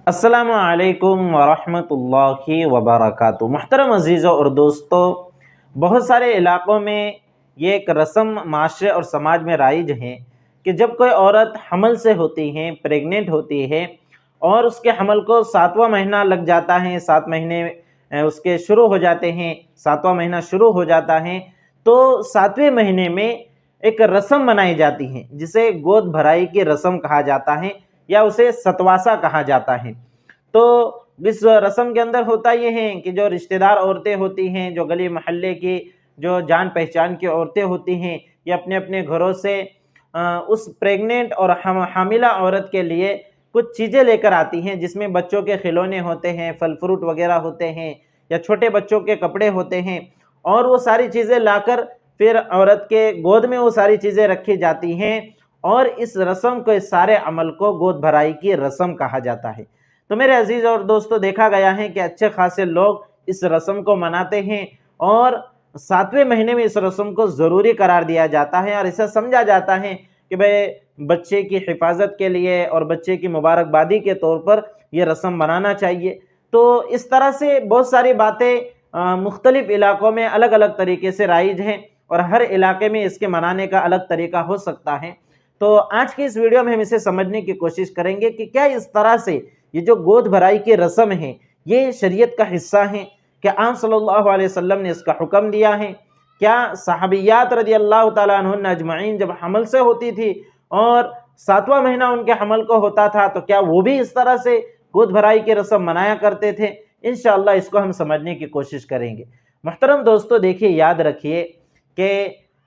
السلام علیکم ورحمۃ اللہ وبرکاتہ۔ محترم عزیزوں اور دوستو، بہت سارے علاقوں میں یہ ایک رسم معاشرے اور سماج میں رائج ہے کہ جب کوئی عورت حمل سے ہوتی ہے، پریگننٹ ہوتی ہے اور اس کے حمل کو 7واں مہینہ لگ جاتا ہے، 7 مہینے اس کے شروع ہو جاتے ہیں، 7واں مہینہ شروع ہو جاتا ہے تو 7ویں مہینے میں ایک رسم منائی جاتی ہے جسے گود بھرائی کی رسم کہا جاتا ہے یا اسے ستواسا کہا جاتا ہے۔ تو اس رسم کے اندر ہوتا یہ ہے کہ جو رشتہ دار عورتیں ہوتی ہیں، جو گلی محلے کی جو جان پہچان کی عورتیں ہوتی ہیں، یہ اپنے اپنے گھروں سے اس پریگننٹ اور حاملہ عورت کے لیے کچھ چیزیں لے کر آتی ہیں، جس میں بچوں کے کھلونے ہوتے ہیں، پھل فروٹ وغیرہ ہوتے ہیں یا چھوٹے بچوں کے کپڑے ہوتے ہیں، اور وہ ساری چیزیں لا کر پھر عورت کے گود میں وہ ساری چیزیں رکھی جاتی ہیں، اور اس رسم کو، اس سارے عمل کو گود بھرائی کی رسم کہا جاتا ہے۔ تو میرے عزیز اور دوستو، دیکھا گیا ہے کہ اچھے خاصے لوگ اس رسم کو مناتے ہیں، اور 7ویں مہینے میں اس رسم کو ضروری قرار دیا جاتا ہے، اور اسے سمجھا جاتا ہے کہ بچے کی حفاظت کے لیے اور بچے کی مبارکبادی کے طور پر یہ رسم منانا چاہیے۔ تو اس طرح سے بہت ساری باتیں مختلف علاقوں میں الگ الگ طریقے سے رائج ہیں، اور ہر علاقے میں اس کے منانے کا الگ طریقہ ہو سکتا ہے۔ تو آج کی اس ویڈیو میں ہم اسے سمجھنے کی کوشش کریں گے کہ کیا اس طرح سے یہ جو گود بھرائی کی رسم ہے یہ شریعت کا حصہ ہے، کہ آپ صلی اللہ علیہ وسلم نے اس کا حکم دیا ہے؟ کیا صحابیات رضی اللہ تعالیٰ عنہن اجمعین جب حمل سے ہوتی تھی اور 7واں مہینہ ان کے حمل کو ہوتا تھا تو کیا وہ بھی اس طرح سے گود بھرائی کی رسم منایا کرتے تھے؟ انشاءاللہ اس کو ہم سمجھنے کی کوشش کریں گے۔ محترم دوستو، دیکھیے، یاد رکھیے کہ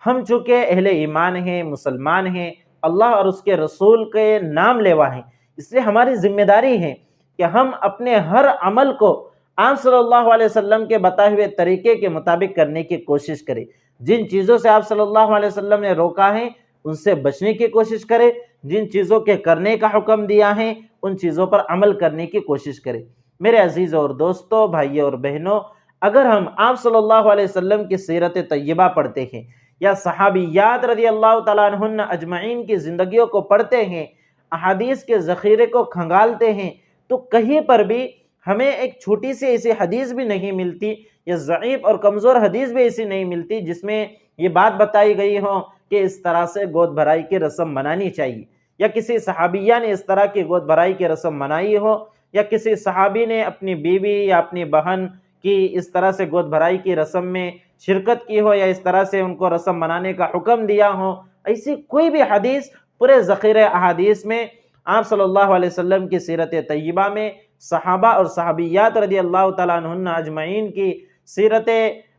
ہم چونکہ اہل ایمان ہیں، مسلمان ہیں، اللہ اور اس کے رسول کے نام لیوا ہیں، اس لیے ہماری ذمہ داری ہے کہ ہم اپنے ہر عمل کو آپ صلی اللہ علیہ وسلم کے بتائے ہوئے طریقے کے مطابق کرنے کی کوشش کریں۔ جن چیزوں سے آپ صلی اللہ علیہ وسلم نے روکا ہے ان سے بچنے کی کوشش کریں، جن چیزوں کے کرنے کا حکم دیا ہے ان چیزوں پر عمل کرنے کی کوشش کریں۔ میرے عزیزوں اور دوستوں، بھائیوں اور بہنوں، اگر ہم آپ صلی اللہ علیہ وسلم کی سیرت طیبہ پڑھتے ہیں یا صحابیات رضی اللہ تعالیٰ عنہن اجمعین کی زندگیوں کو پڑھتے ہیں، احادیث کے ذخیرے کو کھنگالتے ہیں، تو کہیں پر بھی ہمیں ایک چھوٹی سی ایسی حدیث بھی نہیں ملتی، یا ضعیف اور کمزور حدیث بھی ایسی نہیں ملتی جس میں یہ بات بتائی گئی ہو کہ اس طرح سے گود بھرائی کی رسم منانی چاہیے، یا کسی صحابیہ نے اس طرح کی گود بھرائی کی رسم منائی ہو، یا کسی صحابی نے اپنی بیوی یا اپنی بہن کی اس طرح سے گود بھرائی کی رسم میں شرکت کی ہو، یا اس طرح سے ان کو رسم منانے کا حکم دیا ہو۔ ایسی کوئی بھی حدیث پورے ذخیرہ احادیث میں آپ صلی اللہ علیہ وسلم کی سیرت طیبہ میں، صحابہ اور صحابیات رضی اللہ تعالیٰ عنہن اجمعین کی سیرت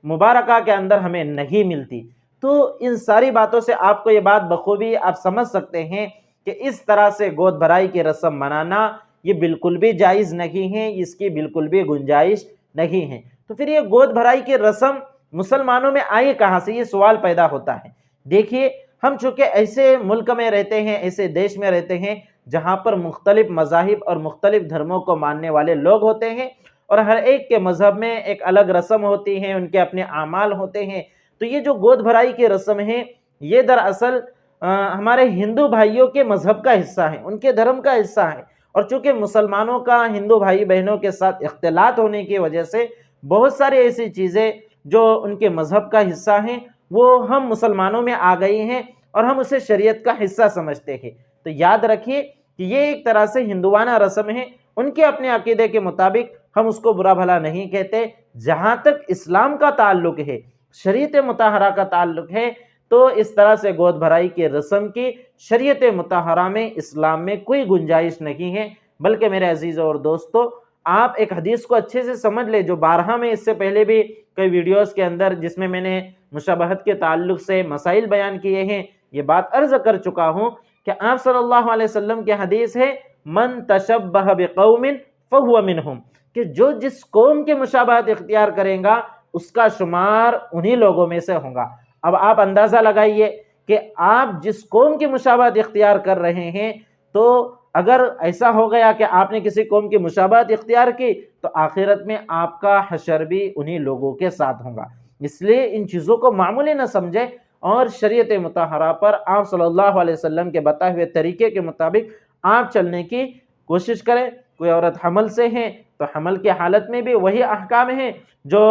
مبارکہ کے اندر ہمیں نہیں ملتی۔ تو ان ساری باتوں سے آپ کو یہ بات بخوبی آپ سمجھ سکتے ہیں کہ اس طرح سے گود بھرائی کی رسم منانا یہ بالکل بھی جائز نہیں ہے، اس کی بالکل بھی گنجائش نہیں ہے۔ تو پھر یہ گود بھرائی کی رسم مسلمانوں میں آئی کہاں سے؟ یہ سوال پیدا ہوتا ہے۔ دیکھیے، ہم چونکہ ایسے ملک میں رہتے ہیں، ایسے دیش میں رہتے ہیں جہاں پر مختلف مذاہب اور مختلف دھرموں کو ماننے والے لوگ ہوتے ہیں، اور ہر ایک کے مذہب میں ایک الگ رسم ہوتی ہے، ان کے اپنے اعمال ہوتے ہیں۔ تو یہ جو گود بھرائی کی رسم ہے یہ دراصل ہمارے ہندو بھائیوں کے مذہب کا حصہ ہے، ان کے دھرم کا حصہ ہے، اور چونکہ مسلمانوں کا ہندو بھائی بہنوں کے ساتھ اختلاط ہونے کی وجہ سے بہت ساری ایسی چیزیں جو ان کے مذہب کا حصہ ہیں وہ ہم مسلمانوں میں آ گئی ہیں، اور ہم اسے شریعت کا حصہ سمجھتے ہیں۔ تو یاد رکھیے کہ یہ ایک طرح سے ہندوانہ رسم ہے، ان کے اپنے عقیدے کے مطابق ہم اس کو برا بھلا نہیں کہتے۔ جہاں تک اسلام کا تعلق ہے، شریعت مطہرہ کا تعلق ہے، تو اس طرح سے گود بھرائی کی رسم کی شریعت مطہرہ میں، اسلام میں کوئی گنجائش نہیں ہے۔ بلکہ میرے عزیزوں اور دوستو، آپ ایک حدیث کو اچھے سے سمجھ لے، جو بارہا میں اس سے پہلے بھی کئی ویڈیوز کے اندر جس میں نے مشابہت کے تعلق سے مسائل بیان کیے ہیں، یہ بات عرض کر چکا ہوں کہ آپ صلی اللہ علیہ وسلم کی حدیث ہے، من تشبہ بقوم فہو منہم، کہ جو جس قوم کے مشابہت اختیار کرے گا اس کا شمار انہی لوگوں میں سے ہوگا۔ اب آپ اندازہ لگائیے کہ آپ جس قوم کی مشابہت اختیار کر رہے ہیں، تو اگر ایسا ہو گیا کہ آپ نے کسی قوم کی مشابہت اختیار کی تو آخرت میں آپ کا حشر بھی انہی لوگوں کے ساتھ ہوگا۔ اس لیے ان چیزوں کو معمولی نہ سمجھیں، اور شریعت مطہرہ پر آپ صلی اللہ علیہ وسلم کے بتائے ہوئے طریقے کے مطابق آپ چلنے کی کوشش کریں۔ کوئی عورت حمل سے ہے تو حمل کی حالت میں بھی وہی احکام ہیں جو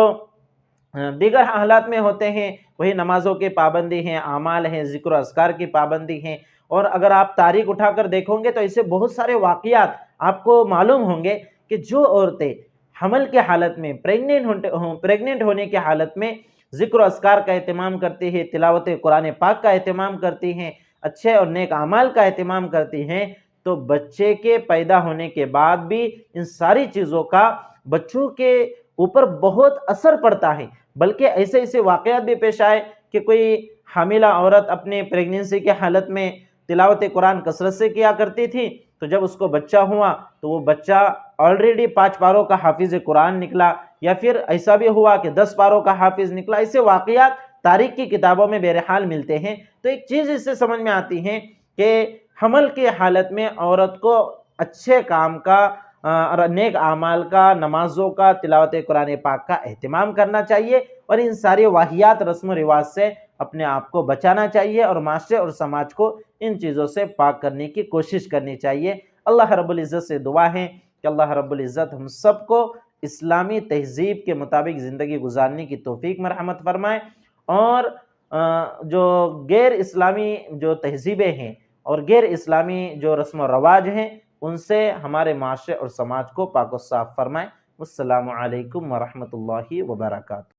دیگر حالات میں ہوتے ہیں، وہی نمازوں کی پابندی ہیں، اعمال ہیں، ذکر و اذکار کی پابندی ہیں۔ اور اگر آپ تاریخ اٹھا کر دیکھو گے تو ایسے بہت سارے واقعات آپ کو معلوم ہوں گے کہ جو عورتیں حمل کی حالت میں پریگننٹ ہونے کی حالت میں ذکر و اذکار کا اہتمام کرتی ہیں، تلاوت قرآن پاک کا اہتمام کرتی ہیں، اچھے اور نیک اعمال کا اہتمام کرتی ہیں، تو بچے کے پیدا ہونے کے بعد بھی ان ساری چیزوں کا بچوں کے اوپر بہت اثر پڑتا ہے۔ بلکہ ایسے ایسے واقعات بھی پیش آئے کہ کوئی حاملہ عورت اپنے پریگننسی کے حالت میں تلاوت قرآن کثرت سے کیا کرتی تھی، تو جب اس کو بچہ ہوا تو وہ بچہ آلریڈی 5 پاروں کا حافظ قرآن نکلا، یا پھر ایسا بھی ہوا کہ 10 پاروں کا حافظ نکلا۔ ایسے واقعات تاریخ کی کتابوں میں بہرحال ملتے ہیں۔ تو ایک چیز اس سے سمجھ میں آتی ہے کہ حمل کی حالت میں عورت کو اچھے کام کا اور نیک اعمال کا، نمازوں کا، تلاوت قرآن پاک کا اہتمام کرنا چاہیے، اور ان ساری واہیات رسم و رواج سے اپنے آپ کو بچانا چاہیے، اور معاشرے اور سماج کو ان چیزوں سے پاک کرنے کی کوشش کرنی چاہیے۔ اللہ رب العزت سے دعا ہے کہ اللہ رب العزت ہم سب کو اسلامی تہذیب کے مطابق زندگی گزارنے کی توفیق مرحمت فرمائے، اور جو غیر اسلامی جو تہذیبیں ہیں اور غیر اسلامی جو رسم و رواج ہیں ان سے ہمارے معاشرے اور سماج کو پاک و صاف فرمائے۔ السلام علیکم ورحمۃ اللہ وبرکاتہ۔